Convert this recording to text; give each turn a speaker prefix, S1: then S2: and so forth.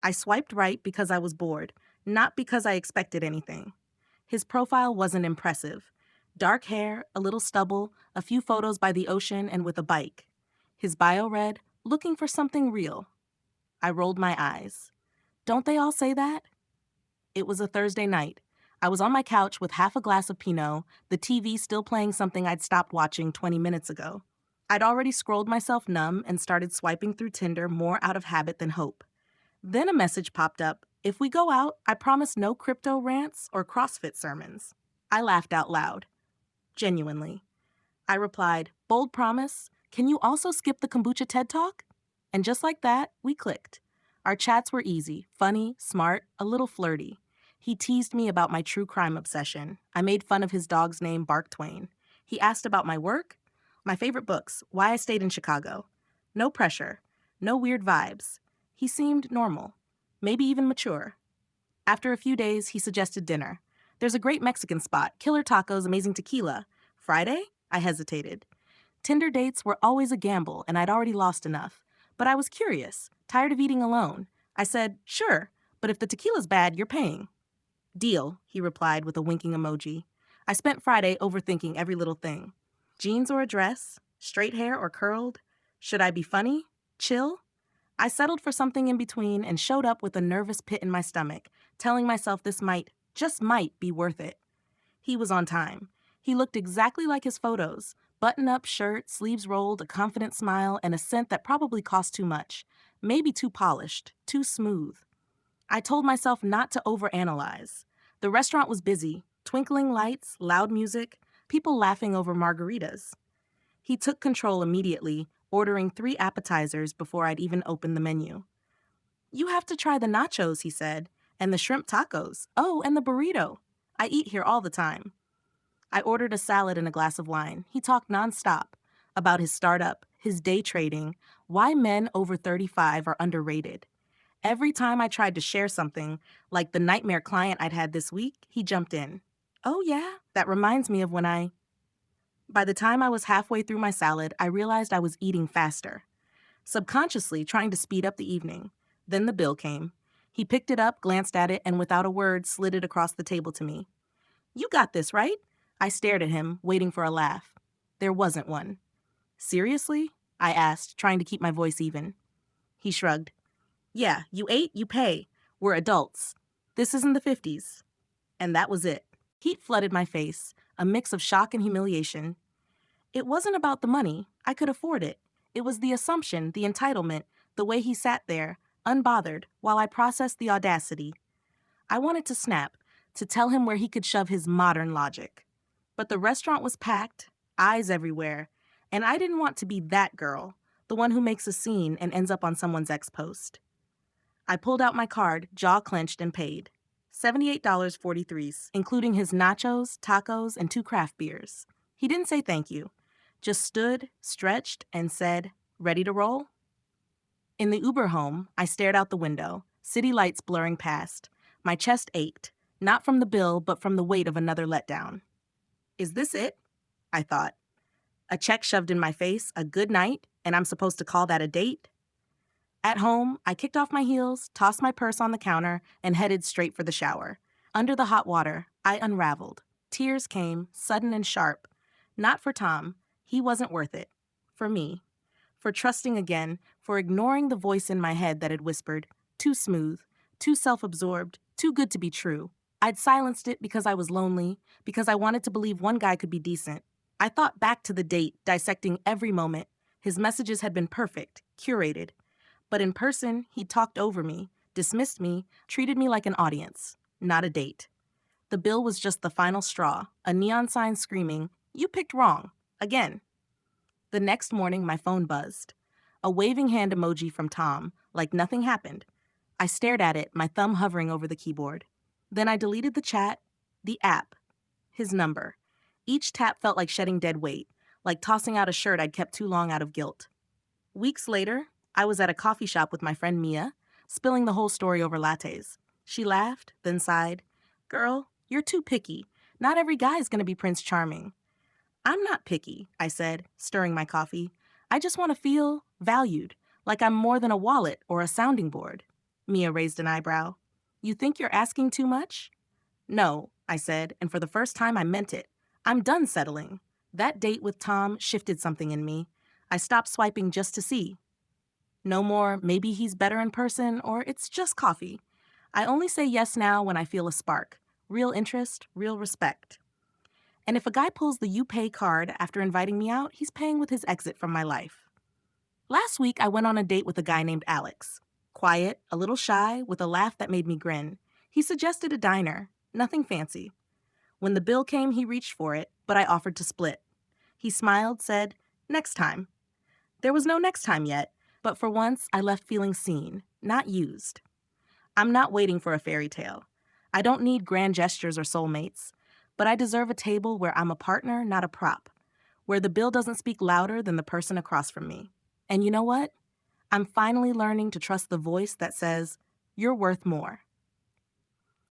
S1: I swiped right because I was bored, not because I expected anything. His profile wasn't impressive. Dark hair, a little stubble, a few photos by the ocean, and with a bike. His bio read, "Looking for something real." I rolled my eyes. Don't they all say that? It was a Thursday night. I was on my couch with half a glass of Pinot, the TV still playing something I'd stopped watching 20 minutes ago. I'd already scrolled myself numb and started swiping through Tinder more out of habit than hope. Then a message popped up. If we go out, I promise no crypto rants or CrossFit sermons. I laughed out loud. Genuinely. I replied, bold promise. Can you also skip the kombucha TED Talk? And just like that, we clicked. Our chats were easy, funny, smart, a little flirty. He teased me about my true crime obsession. I made fun of his dog's name, Bark Twain. He asked about my work, my favorite books, why I stayed in Chicago. No pressure, no weird vibes. He seemed normal, maybe even mature. After a few days, he suggested dinner. There's a great Mexican spot, killer tacos, amazing tequila. Friday? I hesitated. Tinder dates were always a gamble, and I'd already lost enough. But I was curious, tired of eating alone. I said, sure, but if the tequila's bad, you're paying. Deal, he replied with a winking emoji. I spent Friday overthinking every little thing. Jeans or a dress? Straight hair or curled? Should I be funny? Chill? I settled for something in between and showed up with a nervous pit in my stomach, telling myself this might, just might, be worth it. He was on time. He looked exactly like his photos. Button-up shirt, sleeves rolled, a confident smile, and a scent that probably cost too much. Maybe too polished, too smooth. I told myself not to overanalyze. The restaurant was busy. Twinkling lights, loud music, people laughing over margaritas. He took control immediately, ordering 3 appetizers before I'd even opened the menu. You have to try the nachos, he said, and the shrimp tacos. Oh, and the burrito. I eat here all the time. I ordered a salad and a glass of wine. He talked nonstop about his startup, his day trading, why men over 35 are underrated. Every time I tried to share something, like the nightmare client I'd had this week, he jumped in. Oh yeah, that reminds me of when I... By the time I was halfway through my salad, I realized I was eating faster, subconsciously trying to speed up the evening. Then the bill came. He picked it up, glanced at it, and without a word slid it across the table to me. You got this, right? I stared at him, waiting for a laugh. There wasn't one. Seriously? I asked, trying to keep my voice even. He shrugged. Yeah, you ate, you pay. We're adults. This isn't the 50s. And that was it. Heat flooded my face, a mix of shock and humiliation. It wasn't about the money. I could afford it. It was the assumption, the entitlement, the way he sat there, unbothered, while I processed the audacity. I wanted to snap, to tell him where he could shove his modern logic. But the restaurant was packed, eyes everywhere, and I didn't want to be that girl, the one who makes a scene and ends up on someone's ex post. I pulled out my card, jaw clenched, and paid. $78.43, including his nachos, tacos, and 2 craft beers. He didn't say thank you, just stood, stretched, and said, ready to roll? In the Uber home, I stared out the window, city lights blurring past. My chest ached, not from the bill, but from the weight of another letdown. Is this it? I thought. A check shoved in my face, a good night, and I'm supposed to call that a date? At home, I kicked off my heels, tossed my purse on the counter, and headed straight for the shower. Under the hot water, I unraveled. Tears came, sudden and sharp. Not for Tom. He wasn't worth it. For me. For trusting again, for ignoring the voice in my head that had whispered, too smooth, too self-absorbed, too good to be true. I'd silenced it because I was lonely, because I wanted to believe one guy could be decent. I thought back to the date, dissecting every moment. His messages had been perfect, curated. But in person, he talked over me, dismissed me, treated me like an audience, not a date. The bill was just the final straw, a neon sign screaming, "You picked wrong." Again. The next morning, my phone buzzed. A waving hand emoji from Tom, like nothing happened. I stared at it, my thumb hovering over the keyboard. Then I deleted the chat, the app, his number. Each tap felt like shedding dead weight, like tossing out a shirt I'd kept too long out of guilt. Weeks later, I was at a coffee shop with my friend Mia, spilling the whole story over lattes. She laughed, then sighed. Girl, you're too picky. Not every guy's gonna be Prince Charming. I'm not picky, I said, stirring my coffee. I just want to feel valued, like I'm more than a wallet or a sounding board. Mia raised an eyebrow. You think you're asking too much? No, I said, and for the first time I meant it. I'm done settling. That date with Tom shifted something in me. I stopped swiping just to see. No more, maybe he's better in person, or it's just coffee. I only say yes now when I feel a spark. Real interest, real respect. And if a guy pulls the you pay card after inviting me out, he's paying with his exit from my life. Last week, I went on a date with a guy named Alex. Quiet, a little shy, with a laugh that made me grin. He suggested a diner. Nothing fancy. When the bill came, he reached for it, but I offered to split. He smiled, said, "Next time." There was no next time yet, but for once, I left feeling seen, not used. I'm not waiting for a fairy tale. I don't need grand gestures or soulmates, but I deserve a table where I'm a partner, not a prop, where the bill doesn't speak louder than the person across from me. And you know what? I'm finally learning to trust the voice that says, "You're worth more."